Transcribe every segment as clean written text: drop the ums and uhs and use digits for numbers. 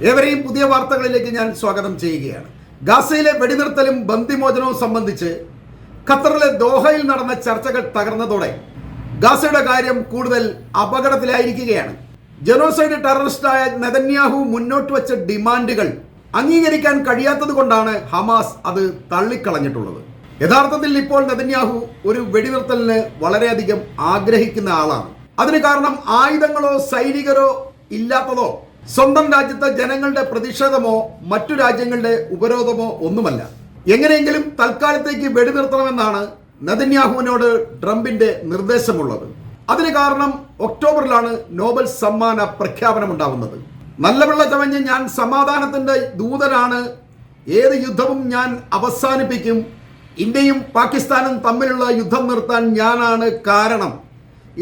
ഏവരെയും പുതിയ വാർത്തകളിലേക്ക് ഞാൻ സ്വാഗതം ചെയ്യുകയാണ്. ഗാസയിലെ വെടിനിർത്തലും ബന്ദിമോചനവും സംബന്ധിച്ച് ഖത്തറിലെ ദോഹയിൽ നടന്ന ചർച്ചകൾ തകർന്നതോടെ ഗാസയുടെ കാര്യം കൂടുതൽ അപകടത്തിലായിരിക്കുകയാണ്. ജനോസൈഡ് ടെററിസ്റ്റായ നെതന്യാഹു മുന്നോട്ട് വെച്ച ഡിമാൻഡുകൾ അംഗീകരിക്കാൻ കഴിയാത്തത് കൊണ്ടാണ് ഹമാസ് അത് തള്ളിക്കളഞ്ഞിട്ടുള്ളത്. യഥാർത്ഥത്തിൽ ഇപ്പോൾ നെതന്യാഹു ഒരു വെടിനിർത്തലിന് വളരെയധികം ആഗ്രഹിക്കുന്ന ആളാണ്. അതിന് കാരണം ആയുധങ്ങളോ സൈനികരോ ഇല്ലാത്തതോ സ്വന്തം രാജ്യത്തെ ജനങ്ങളുടെ പ്രതിഷേധമോ മറ്റു രാജ്യങ്ങളുടെ ഉപരോധമോ ഒന്നുമല്ല. എങ്ങനെയെങ്കിലും തൽക്കാലത്തേക്ക് വെടിനിർത്തണമെന്നാണ് നെതന്യാഹുവിനോട് ട്രംപിന്റെ നിർദ്ദേശമുള്ളത്. അതിന് കാരണം ഒക്ടോബറിലാണ് നോബൽ സമ്മാന പ്രഖ്യാപനമുണ്ടാവുന്നത്. നല്ല വെള്ള ചമഞ്ഞ് ഞാൻ സമാധാനത്തിന്റെ ദൂതനാണ്, ഏത് യുദ്ധവും ഞാൻ അവസാനിപ്പിക്കും, ഇന്ത്യയും പാകിസ്ഥാനും തമ്മിലുള്ള യുദ്ധം നിർത്താൻ ഞാനാണ് കാരണം,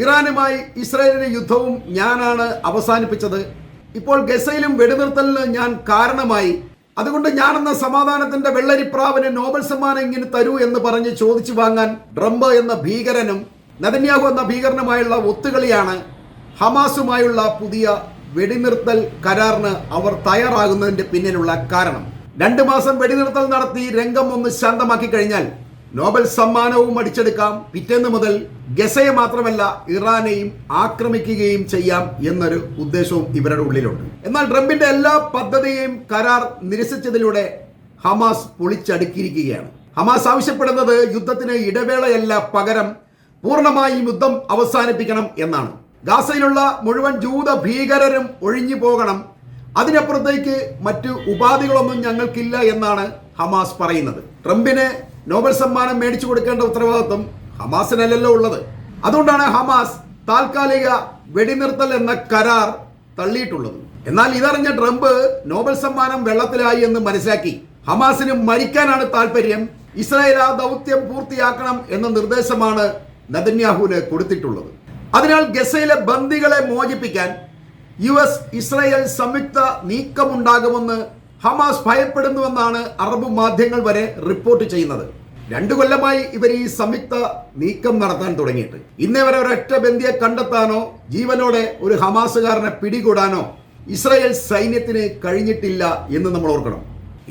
ഇറാനുമായി ഇസ്രായേലിന്റെ യുദ്ധവും ഞാനാണ് അവസാനിപ്പിച്ചത്, ഇപ്പോൾ ഗസയിലും വെടിനിർത്തലിന് ഞാൻ കാരണമായി, അതുകൊണ്ട് ഞാനെന്ന സമാധാനത്തിന്റെ വെള്ളരിപ്രാവിന് നോബൽ സമ്മാനം ഇങ്ങനെ തരൂ എന്ന് പറഞ്ഞ് ചോദിച്ചു വാങ്ങാൻ ട്രംപ് എന്ന ഭീകരനും നെതന്യാഹു എന്ന ഭീകരനുമായുള്ള ഒത്തുകളിയാണ് ഹമാസുമായുള്ള പുതിയ വെടിനിർത്തൽ കരാറിന് അവർ തയ്യാറാകുന്നതിന്റെ പിന്നിലുള്ള കാരണം. 2 മാസം വെടിനിർത്തൽ നടത്തി രംഗം ഒന്ന് ശാന്തമാക്കി കഴിഞ്ഞാൽ നോബൽ സമ്മാനവും അടിച്ചെടുക്കാം. പിറ്റേന്ന് മുതൽ ഗസയെ മാത്രമല്ല ഇറാനെയും ആക്രമിക്കുകയും ചെയ്യാം എന്നൊരു ഉദ്ദേശവും ഇവരുടെ ഉള്ളിലുണ്ട്. എന്നാൽ ട്രംപിന്റെ എല്ലാ പദ്ധതിയെയും കരാർ നിരസിച്ചതിലൂടെ ഹമാസ് പൊളിച്ചടുക്കിയിരിക്കുകയാണ്. ഹമാസ് ആവശ്യപ്പെടുന്നത് യുദ്ധത്തിന് ഇടവേളയല്ല, പകരം പൂർണ്ണമായും യുദ്ധം അവസാനിപ്പിക്കണം എന്നാണ്. ഗാസയിലുള്ള മുഴുവൻ ജൂത ഭീകരരും ഒഴിഞ്ഞു പോകണം, അതിനപ്പുറത്തേക്ക് മറ്റു ഉപാധികളൊന്നും ഞങ്ങൾക്കില്ല എന്നാണ് ഹമാസ് പറയുന്നത്. ട്രംപിന് നോബൽ സമ്മാനം മേടിച്ചു കൊടുക്കേണ്ട ഉത്തരവാദിത്വം ഹമാസിനല്ലല്ലോ ഉള്ളത്. അതുകൊണ്ടാണ് ഹമാസ് താൽക്കാലിക വെടിനിർത്തൽ എന്ന കരാർ തള്ളിയിട്ടുള്ളത്. എന്നാൽ ഇതറിഞ്ഞ ട്രംപ് നോബൽ സമ്മാനം വെള്ളത്തിലായി എന്ന് മനസ്സിലാക്കി ഹമാസിന് മരിക്കാനാണ് താല്പര്യം, ഇസ്രായേൽ ആ ദൗത്യം പൂർത്തിയാക്കണം എന്ന നിർദ്ദേശമാണ് നെതന്യാഹുവിന് കൊടുത്തിട്ടുള്ളത്. അതിനാൽ ഗസയിലെ ബന്ദികളെ മോചിപ്പിക്കാൻ US ഇസ്രായേൽ സംയുക്ത നീക്കമുണ്ടാകുമെന്ന് ഹമാസ് ഭയപ്പെടുന്നുവെന്നാണ് അറബ് മാധ്യമങ്ങൾ വരെ റിപ്പോർട്ട് ചെയ്യുന്നത്. 2 കൊല്ലമായി ഇവർ ഈ സംയുക്ത നീക്കം നടത്താൻ തുടങ്ങിയിട്ട് ഇന്നേ വരെ ഒരൊറ്റ ബന്ദിയെ കണ്ടെത്താനോ ജീവനോടെ ഒരു ഹമാസുകാരനെ പിടികൂടാനോ ഇസ്രായേൽ സൈന്യത്തിന് കഴിഞ്ഞിട്ടില്ല എന്ന് നമ്മൾ ഓർക്കണം.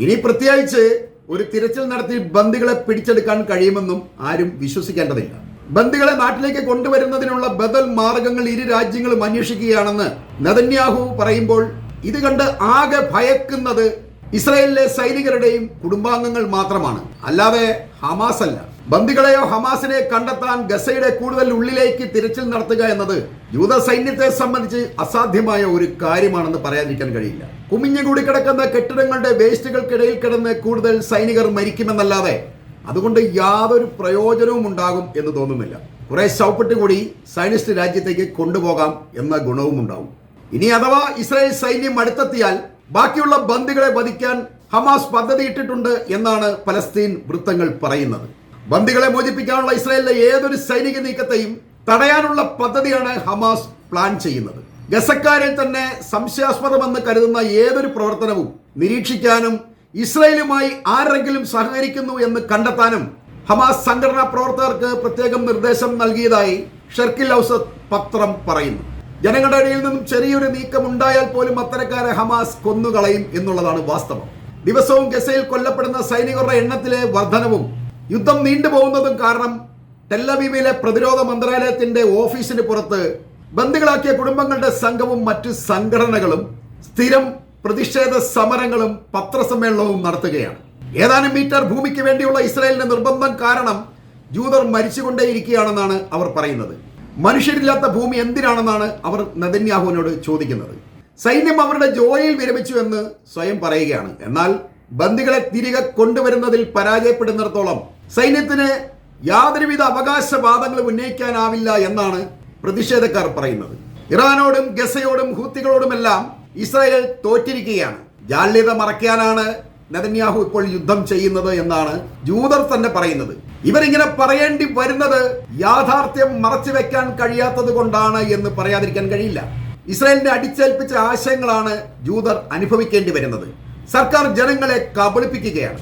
ഇനി പ്രത്യേകിച്ച് ഒരു തിരച്ചിൽ നടത്തി ബന്ദികളെ പിടിച്ചെടുക്കാൻ കഴിയുമെന്നും ആരും വിശ്വസിക്കേണ്ടതില്ല. ബന്ദികളെ നാട്ടിലേക്ക് കൊണ്ടുവരുന്നതിനുള്ള ബദൽ മാർഗങ്ങൾ ഇരു രാജ്യങ്ങളും അന്വേഷിക്കുകയാണെന്ന് നെതന്യാഹു പറയുമ്പോൾ ഇത് കണ്ട് ആകെ ഭയക്കുന്നത് ഇസ്രായേലിലെ സൈനികരുടെയും കുടുംബാംഗങ്ങൾ മാത്രമാണ്, അല്ലാതെ ഹമാസ് അല്ല. ബന്ദികളെയോ ഹമാസിനെ കണ്ടെത്താൻ ഗസയുടെ കൂടുതൽ ഉള്ളിലേക്ക് തിരച്ചിൽ നടത്തുക എന്നത് യൂത സൈന്യത്തെ സംബന്ധിച്ച് അസാധ്യമായ ഒരു കാര്യമാണെന്ന് പറയാതിരിക്കാൻ കഴിയില്ല. കുമിഞ്ഞുകൂടി കിടക്കുന്ന കെട്ടിടങ്ങളുടെ വേസ്റ്റുകൾക്കിടയിൽ കിടന്ന് കൂടുതൽ സൈനികർ മരിക്കുമെന്നല്ലാതെ അതുകൊണ്ട് യാതൊരു പ്രയോജനവും ഉണ്ടാകും എന്ന് തോന്നുന്നില്ല. കുറെ ശവപ്പെട്ട് കൂടി സൈനിസ്റ്റ് രാജ്യത്തേക്ക് കൊണ്ടുപോകാം എന്ന ഗുണവും ഉണ്ടാവും. ഇനി അഥവാ ഇസ്രായേൽ സൈന്യം അടുത്തെത്തിയാൽ ബാക്കിയുള്ള ബന്ദികളെ വധിക്കാൻ ഹമാസ് പദ്ധതിയിട്ടിട്ടുണ്ട് എന്നാണ് പലസ്തീൻ വൃത്തങ്ങൾ പറയുന്നത്. ബന്ദികളെ മോചിപ്പിക്കാനുള്ള ഇസ്രായേലിലെ ഏതൊരു സൈനിക നീക്കത്തെയും തടയാനുള്ള പദ്ധതിയാണ് ഹമാസ് പ്ലാൻ ചെയ്യുന്നത്. ഗസക്കാരിൽ തന്നെ സംശയാസ്പദമെന്ന് കരുതുന്ന ഏതൊരു പ്രവർത്തനവും നിരീക്ഷിക്കാനും ഇസ്രായേലുമായി ആരെങ്കിലും സഹകരിക്കുന്നു എന്ന് കണ്ടെത്താനും ഹമാസ് സംഘടനാ പ്രവർത്തകർക്ക് പ്രത്യേകം നിർദ്ദേശം നൽകിയതായി ഷെർക്കിൽ ഔസത്ത് പത്രം പറയുന്നു. ജനങ്ങളുടെ ഇടയിൽ നിന്നും ചെറിയൊരു നീക്കം ഉണ്ടായാൽ പോലും അത്തരക്കാരെ ഹമാസ് കൊന്നുകളയും എന്നുള്ളതാണ് വാസ്തവം. ദിവസവും ഗസയിൽ കൊല്ലപ്പെടുന്ന സൈനികരുടെ എണ്ണത്തിലെ വർധനവും യുദ്ധം നീണ്ടുപോകുന്നതും കാരണം ടെല്ലവീവിലെ പ്രതിരോധ മന്ത്രാലയത്തിന്റെ ഓഫീസിന് പുറത്ത് ബന്ദികളാക്കിയ കുടുംബങ്ങളുടെ സംഘവും മറ്റു സംഘടനകളും സ്ഥിരം പ്രതിഷേധ സമരങ്ങളും പത്രസമ്മേളനവും നടത്തുകയാണ്. ഏതാനും മീറ്റർ ഭൂമിക്ക് വേണ്ടിയുള്ള ഇസ്രായേലിന്റെ നിർബന്ധം കാരണം ജൂതർ മരിച്ചുകൊണ്ടേയിരിക്കുകയാണെന്നാണ് അവർ പറയുന്നത്. മനുഷ്യരില്ലാത്ത ഭൂമി എന്തിനാണെന്നാണ് അവർ നെതന്യാഹുവിനോട് ചോദിക്കുന്നത്. സൈന്യം അവരുടെ ജോലിയിൽ വിരമിച്ചു എന്ന് സ്വയം പറയുകയാണ്. എന്നാൽ ബന്ദികളെ തിരികെ കൊണ്ടുവരുന്നതിൽ പരാജയപ്പെടുന്നിടത്തോളം സൈന്യത്തിന് യാതൊരുവിധ അവകാശവാദങ്ങളും ഉന്നയിക്കാനാവില്ല എന്നാണ് പ്രതിഷേധക്കാർ പറയുന്നത്. ഇറാനോടും ഗസയോടും ഹൂത്തികളോടുമെല്ലാം ഇസ്രായേൽ തോറ്റിരിക്കുകയാണ്. ജാള്യത മറയ്ക്കാനാണ് നെതന്യാഹു ഇപ്പോൾ യുദ്ധം ചെയ്യുന്നത് എന്നാണ് ജൂതർ തന്നെ പറയുന്നത്. ഇവരിങ്ങനെ പറയേണ്ടി വരുന്നത് യാഥാർത്ഥ്യം മറച്ചു വെക്കാൻ കഴിയാത്തത് കൊണ്ടാണ് എന്ന് പറയാതിരിക്കാൻ കഴിയില്ല. ഇസ്രായേലിനെ അടിച്ചേൽപ്പിച്ച ആശയങ്ങളാണ് ജൂതർ അനുഭവിക്കേണ്ടി വരുന്നത്. സർക്കാർ ജനങ്ങളെ കബളിപ്പിക്കുകയാണ്.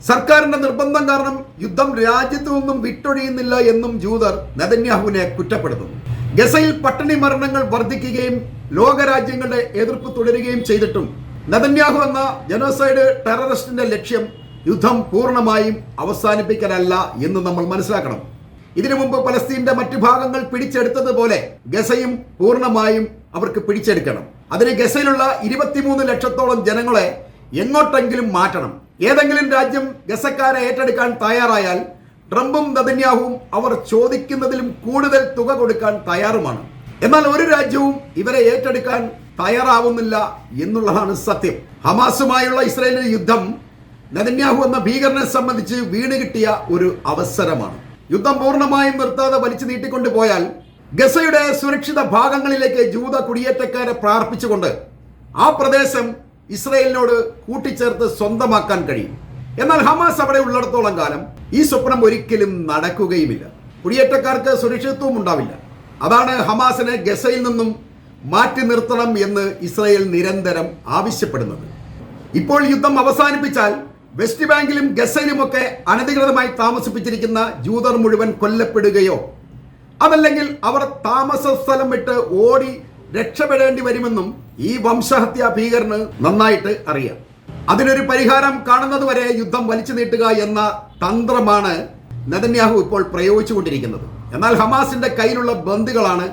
സർക്കാരിന്റെ നിർബന്ധം കാരണം യുദ്ധം രാജ്യത്തു നിന്നും വിട്ടൊഴിയുന്നില്ല എന്നും ജൂതർ നെതന്യാഹുവിനെ കുറ്റപ്പെടുത്തുന്നു. ഗസയിൽ പട്ടിണി മരണങ്ങൾ വർദ്ധിക്കുകയും ലോകരാജ്യങ്ങളുടെ എതിർപ്പ് തുടരുകയും ചെയ്തിട്ടും നെതന്യാഹു എന്ന ജനോസൈഡ് ടെററിസ്റ്റിന്റെ ലക്ഷ്യം യുദ്ധം പൂർണ്ണമായും അവസാനിപ്പിക്കലല്ല എന്ന് നമ്മൾ മനസ്സിലാക്കണം. ഇതിനു മുമ്പ് പലസ്തീന്റെ മറ്റു ഭാഗങ്ങൾ പിടിച്ചെടുത്തതുപോലെ ഗസയും പൂർണ്ണമായും അവർക്ക് പിടിച്ചെടുക്കണം. അതിന് ഗസയിലുള്ള 23 ലക്ഷത്തോളം ജനങ്ങളെ എങ്ങോട്ടെങ്കിലും മാറ്റണം. ഏതെങ്കിലും രാജ്യം ഗസക്കാരെ ഏറ്റെടുക്കാൻ തയ്യാറായാൽ ട്രംപും നെതന്യാഹുവും അവർ ചോദിക്കുന്നതിലും കൂടുതൽ തുക കൊടുക്കാൻ തയ്യാറുമാണ്. എന്നാൽ ഒരു രാജ്യവും ഇവരെ ഏറ്റെടുക്കാൻ തയ്യാറാവുന്നില്ല എന്നുള്ളതാണ് സത്യം. ഹമാസുമായുള്ള ഇസ്രായേലിന്റെ യുദ്ധം നെതന്യാഹു എന്ന ഭീകരനെ സംബന്ധിച്ച് വീണ് കിട്ടിയ ഒരു അവസരമാണ്. യുദ്ധം പൂർണ്ണമായും നിർത്താതെ വലിച്ചു നീട്ടിക്കൊണ്ടുപോയാൽ ഗസയുടെ സുരക്ഷിത ഭാഗങ്ങളിലേക്ക് ജൂത കുടിയേറ്റക്കാരെ പ്രാർപ്പിച്ചുകൊണ്ട് ആ പ്രദേശം ഇസ്രായേലിനോട് കൂട്ടിച്ചേർത്ത് സ്വന്തമാക്കാൻ കഴിയും. എന്നാൽ ഹമാസ് അവിടെ ഉള്ളിടത്തോളം കാലം ഈ സ്വപ്നം ഒരിക്കലും നടക്കുകയുമില്ല. കുടിയേറ്റക്കാർക്ക് സുരക്ഷിതത്വം ഉണ്ടാവില്ല. അതാണ് ഹമാസിനെ ഗസയിൽ നിന്നും മാറ്റി നിർത്തണം എന്ന് ഇസ്രായേൽ നിരന്തരം ആവശ്യപ്പെടുന്നത്. ഇപ്പോൾ യുദ്ധം അവസാനിപ്പിച്ചാൽ വെസ്റ്റ് ബാങ്കിലും ഗസയിലുമൊക്കെ അനധികൃതമായി താമസിപ്പിച്ചിരിക്കുന്ന ജൂതർ മുഴുവൻ കൊല്ലപ്പെടുകയോ അതല്ലെങ്കിൽ അവർ താമസ സ്ഥലം വിട്ട് ഓടി രക്ഷപ്പെടേണ്ടി വരുമെന്നും ഈ വംശഹത്യാ ഭീകരന് നന്നായിട്ട് അറിയാം. അതിനൊരു പരിഹാരം കാണുന്നതുവരെ യുദ്ധം വലിച്ചു നീട്ടുക എന്ന തന്ത്രമാണ് നെതന്യാഹു ഇപ്പോൾ പ്രയോഗിച്ചുകൊണ്ടിരിക്കുന്നത്. എന്നാൽ ഹമാസിന്റെ കയ്യിലുള്ള ബന്ദികളാണ്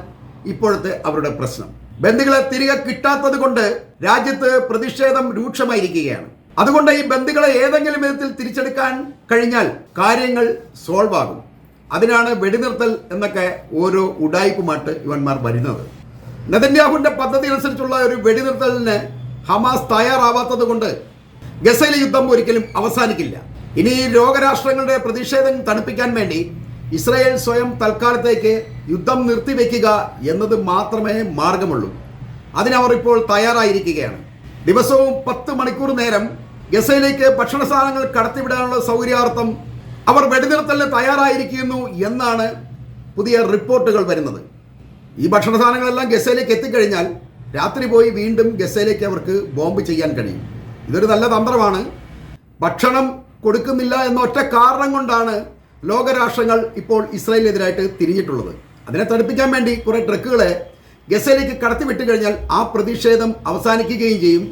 ഇപ്പോഴത്തെ അവരുടെ പ്രശ്നം. ബന്ദികളെ തിരികെ കിട്ടാത്തത് കൊണ്ട് രാജ്യത്ത് പ്രതിഷേധം രൂക്ഷമായിരിക്കുകയാണ്. അതുകൊണ്ട് ഈ ബന്ദികളെ ഏതെങ്കിലും വിധത്തിൽ തിരിച്ചെടുക്കാൻ കഴിഞ്ഞാൽ കാര്യങ്ങൾ സോൾവ് ആകും. അതിനാണ് വെടിനിർത്തൽ എന്നൊക്കെ ഓരോ ഉഡായിപ്പുമായിട്ട് ഇവന്മാർ വരുന്നത്. നെതന്യാഹുവിന്റെ പദ്ധതി അനുസരിച്ചുള്ള ഒരു വെടിനിർത്തലിന് ഹമാസ് തയ്യാറാവാത്തത് കൊണ്ട് ഗസയിലെ യുദ്ധം ഒരിക്കലും അവസാനിക്കില്ല. ഇനി ലോകരാഷ്ട്രങ്ങളുടെ പ്രതിഷേധം തണുപ്പിക്കാൻ വേണ്ടി ഇസ്രായേൽ സ്വയം തൽക്കാലത്തേക്ക് യുദ്ധം നിർത്തിവെക്കുക എന്നത് മാത്രമേ മാർഗമുള്ളൂ. അതിനവർ ഇപ്പോൾ തയ്യാറായിരിക്കുകയാണ്. ദിവസവും 10 മണിക്കൂർ നേരം ഗസയിലേക്ക് ഭക്ഷണ സാധനങ്ങൾ കടത്തിവിടാനുള്ള സൗകര്യാർത്ഥം അവർ വെടിനിർത്തലിന് തയ്യാറായിരിക്കുന്നു എന്നാണ് പുതിയ റിപ്പോർട്ടുകൾ വരുന്നത്. ഈ ഭക്ഷണ സാധനങ്ങളെല്ലാം ഗസയിലേക്ക് എത്തിക്കഴിഞ്ഞാൽ രാത്രി പോയി വീണ്ടും ഗസയിലേക്ക് അവർക്ക് ബോംബ് ചെയ്യാൻ കഴിയും. ഇതൊരു നല്ല തന്ത്രമാണ്. ഭക്ഷണം കൊടുക്കുന്നില്ല എന്ന ഒറ്റ കാരണം കൊണ്ടാണ് ലോകരാഷ്ട്രങ്ങൾ ഇപ്പോൾ ഇസ്രായേലിനെതിരായിട്ട് തിരിഞ്ഞിട്ടുള്ളത്. അതിനെ തടുപ്പിക്കാൻ വേണ്ടി കുറെ ട്രക്കുകളെ ഗസയിലേക്ക് കടത്തിവിട്ട് കഴിഞ്ഞാൽ ആ പ്രതിഷേധം അവസാനിക്കുകയും ചെയ്യും.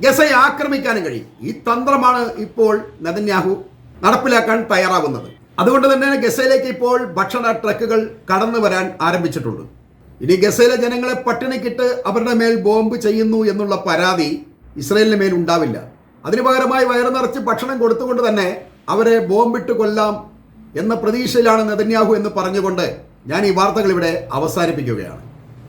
ഗസയെ ആക്രമിക്കാനും കഴിയും. ഈ തന്ത്രമാണ് ഇപ്പോൾ നെതന്യാഹു നടപ്പിലാക്കാൻ തയ്യാറാവുന്നത്. അതുകൊണ്ട് തന്നെ ഗസയിലേക്ക് ഇപ്പോൾ ഭക്ഷണ ട്രക്കുകൾ കടന്നു വരാൻ ആരംഭിച്ചിട്ടുണ്ട്. ഇനി ഗസയിലെ ജനങ്ങളെ പട്ടിണിക്കിട്ട് അവരുടെ മേൽ ബോംബ് ചെയ്യുന്നു എന്നുള്ള പരാതി ഇസ്രായേലിന് മേൽ ഉണ്ടാവില്ല. അതിനു പകരമായി വയറു നിറച്ച് ഭക്ഷണം കൊടുത്തുകൊണ്ട് തന്നെ അവരെ ബോംബിട്ട് കൊല്ലാം എന്ന പ്രതീക്ഷയിലാണ് നെതന്യാഹു എന്ന് പറഞ്ഞുകൊണ്ട് ഞാൻ ഈ വാർത്തകൾ ഇവിടെ അവസാനിപ്പിക്കുകയാണ്.